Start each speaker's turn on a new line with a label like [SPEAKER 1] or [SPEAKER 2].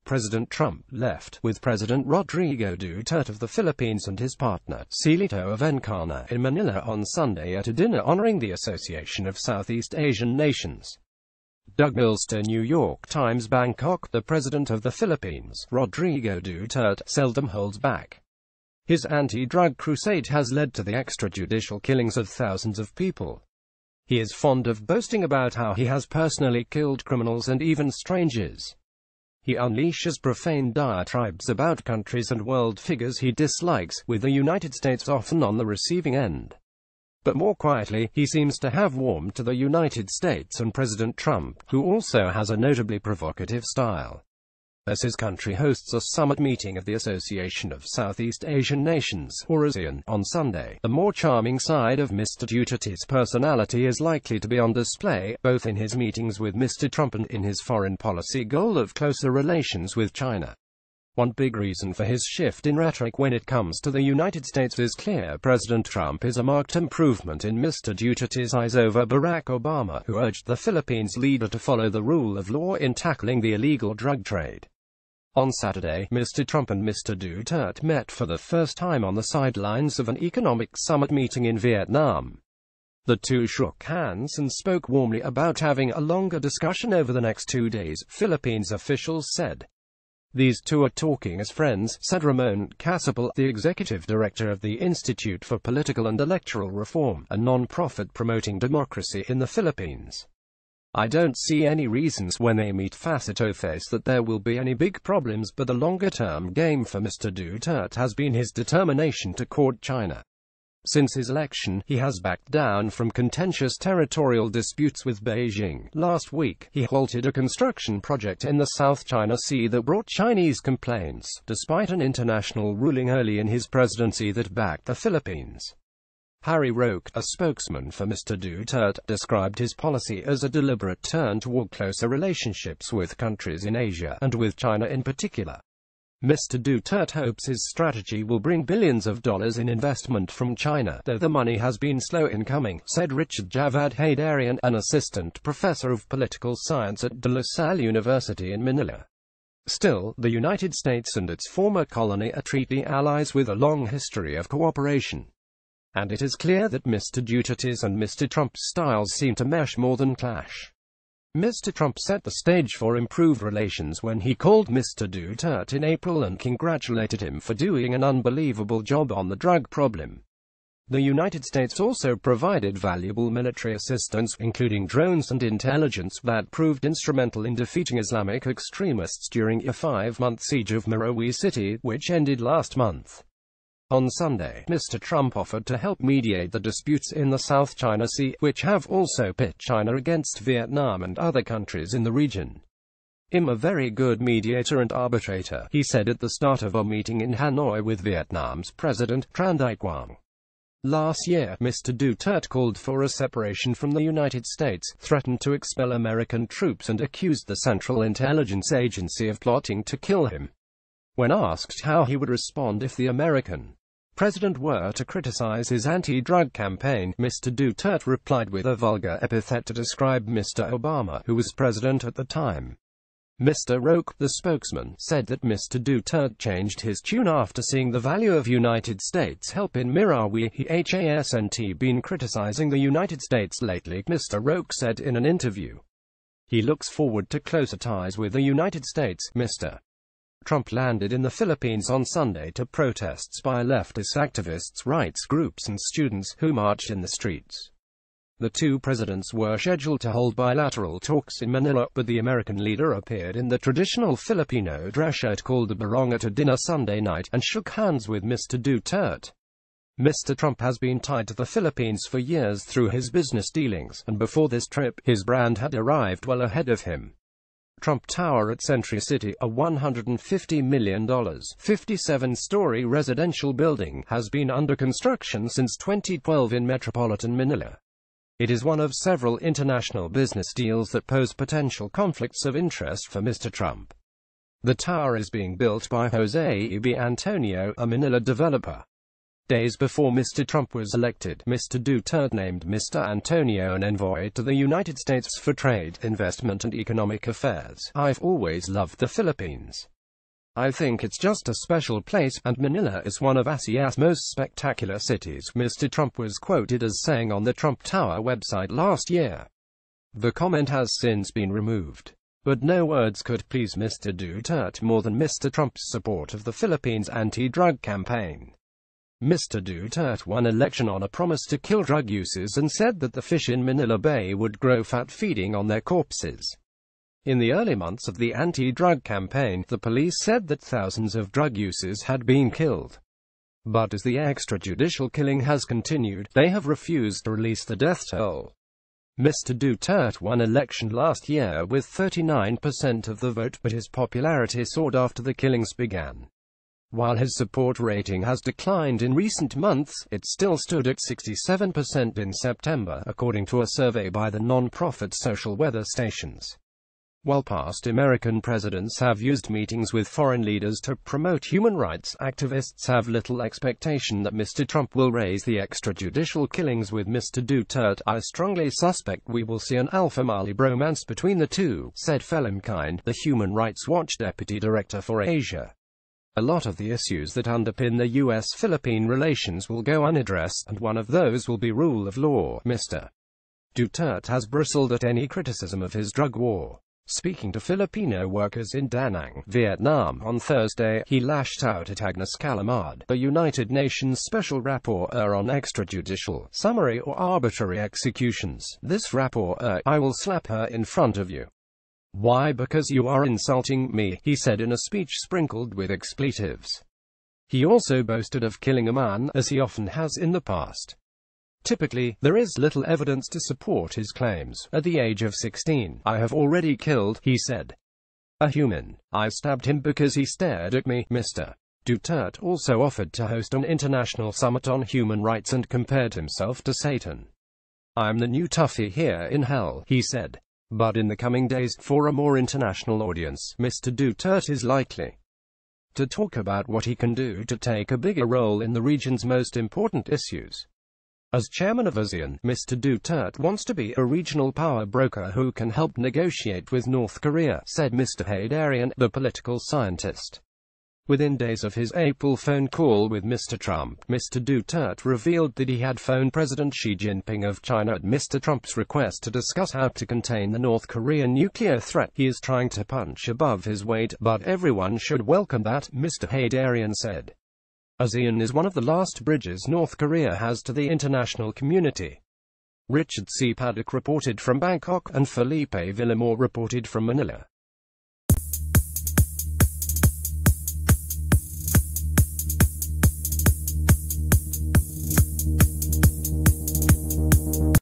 [SPEAKER 1] President Trump left with President Rodrigo Duterte of the Philippines and his partner, Cielito Av in Manila on Sunday at a dinner honoring the Association of Southeast Asian Nations. Doug Milster, New York Times, Bangkok. The President of the Philippines, Rodrigo Duterte, seldom holds back. His anti-drug crusade has led to the extrajudicial killings of thousands of people. He is fond of boasting about how he has personally killed criminals and even strangers. He unleashes profane diatribes about countries and world figures he dislikes, with the United States often on the receiving end. But more quietly, he seems to have warmed to the United States and President Trump, who also has a notably provocative style. As his country hosts a summit meeting of the Association of Southeast Asian Nations, or ASEAN, on Sunday, the more charming side of Mr. Duterte's personality is likely to be on display, both in his meetings with Mr. Trump and in his foreign policy goal of closer relations with China. One big reason for his shift in rhetoric when it comes to the United States is clear. President Trump is a marked improvement in Mr. Duterte's eyes over Barack Obama, who urged the Philippines leader to follow the rule of law in tackling the illegal drug trade. On Saturday, Mr. Trump and Mr. Duterte met for the first time on the sidelines of an economic summit meeting in Vietnam. The two shook hands and spoke warmly about having a longer discussion over the next 2 days, Philippines officials said. "These two are talking as friends," said Ramon Casapal, the executive director of the Institute for Political and Electoral Reform, a non-profit promoting democracy in the Philippines. "I don't see any reasons when they meet face-to-face that there will be any big problems, but the longer-term game for Mr. Duterte has been his determination to court China. Since his election, he has backed down from contentious territorial disputes with Beijing. Last week, he halted a construction project in the South China Sea that brought Chinese complaints, despite an international ruling early in his presidency that backed the Philippines." Harry Roque, a spokesman for Mr. Duterte, described his policy as a deliberate turn toward closer relationships with countries in Asia, and with China in particular. Mr. Duterte hopes his strategy will bring billions of dollars in investment from China, though the money has been slow in coming, said Richard Javad Haydarian, an assistant professor of political science at De La Salle University in Manila. Still, the United States and its former colony are treaty allies with a long history of cooperation. And it is clear that Mr. Duterte's and Mr. Trump's styles seem to mesh more than clash. Mr. Trump set the stage for improved relations when he called Mr. Duterte in April and congratulated him for doing an unbelievable job on the drug problem. The United States also provided valuable military assistance, including drones and intelligence, that proved instrumental in defeating Islamic extremists during a 5-month siege of Marawi City, which ended last month. On Sunday, Mr. Trump offered to help mediate the disputes in the South China Sea, which have also pit China against Vietnam and other countries in the region. "I'm a very good mediator and arbitrator," he said at the start of a meeting in Hanoi with Vietnam's President, Tran Dai Quang. Last year, Mr. Duterte called for a separation from the United States, threatened to expel American troops, and accused the Central Intelligence Agency of plotting to kill him. When asked how he would respond if the American president were to criticize his anti-drug campaign, Mr. Duterte replied with a vulgar epithet to describe Mr. Obama, who was president at the time. Mr. Roque, the spokesman, said that Mr. Duterte changed his tune after seeing the value of United States help in Marawi. He hasn't been criticizing the United States lately, Mr. Roque said in an interview. He looks forward to closer ties with the United States. Mr. Trump landed in the Philippines on Sunday to protests by leftist activists, rights groups and students, who marched in the streets. The two presidents were scheduled to hold bilateral talks in Manila, but the American leader appeared in the traditional Filipino dress shirt called a barong at a dinner Sunday night, and shook hands with Mr. Duterte. Mr. Trump has been tied to the Philippines for years through his business dealings, and before this trip, his brand had arrived well ahead of him. Trump Tower at Century City, a $150 million, 57-story residential building, has been under construction since 2012 in metropolitan Manila. It is one of several international business deals that pose potential conflicts of interest for Mr. Trump. The tower is being built by Jose B. Antonio, a Manila developer. Days before Mr. Trump was elected, Mr. Duterte named Mr. Antonio an envoy to the United States for trade, investment and economic affairs. "I've always loved the Philippines. I think it's just a special place, and Manila is one of Asia's most spectacular cities, Mr. Trump was quoted as saying on the Trump Tower website last year. The comment has since been removed. But no words could please Mr. Duterte more than Mr. Trump's support of the Philippines' anti-drug campaign. Mr. Duterte won election on a promise to kill drug users and said that the fish in Manila Bay would grow fat feeding on their corpses. In the early months of the anti-drug campaign, the police said that thousands of drug users had been killed. But as the extrajudicial killing has continued, they have refused to release the death toll. Mr. Duterte won election last year with 39% of the vote, but his popularity soared after the killings began. While his support rating has declined in recent months, it still stood at 67% in September, according to a survey by the non-profit social weather stations. While past American presidents have used meetings with foreign leaders to promote human rights, activists have little expectation that Mr. Trump will raise the extrajudicial killings with Mr. Duterte. I strongly suspect we will see an alpha-male bromance between the two, said Felimkind, the Human Rights Watch Deputy Director for Asia. A lot of the issues that underpin the U.S.-Philippine relations will go unaddressed, and one of those will be rule of law. Mr. Duterte has bristled at any criticism of his drug war. Speaking to Filipino workers in Da Nang, Vietnam, on Thursday, he lashed out at Agnes Callamard, the United Nations Special Rapporteur on extrajudicial, summary or arbitrary executions. This rapporteur, I will slap her in front of you. Why? Because you are insulting me, he said in a speech sprinkled with expletives. He also boasted of killing a man, as he often has in the past. Typically, there is little evidence to support his claims. At the age of 16, I have already killed, he said, a human. I stabbed him because he stared at me. Mr. Duterte also offered to host an international summit on human rights and compared himself to Satan. I'm the new toughie here in hell, he said. But in the coming days, for a more international audience, Mr. Duterte is likely to talk about what he can do to take a bigger role in the region's most important issues. As chairman of ASEAN, Mr. Duterte wants to be a regional power broker who can help negotiate with North Korea, said Mr. Haydarian, the political scientist. Within days of his April phone call with Mr. Trump, Mr. Duterte revealed that he had phoned President Xi Jinping of China at Mr. Trump's request to discuss how to contain the North Korean nuclear threat. He is trying to punch above his weight, but everyone should welcome that, Mr. Haydarian said. ASEAN is one of the last bridges North Korea has to the international community. Richard C. Paddock reported from Bangkok, and Felipe Villamor reported from Manila.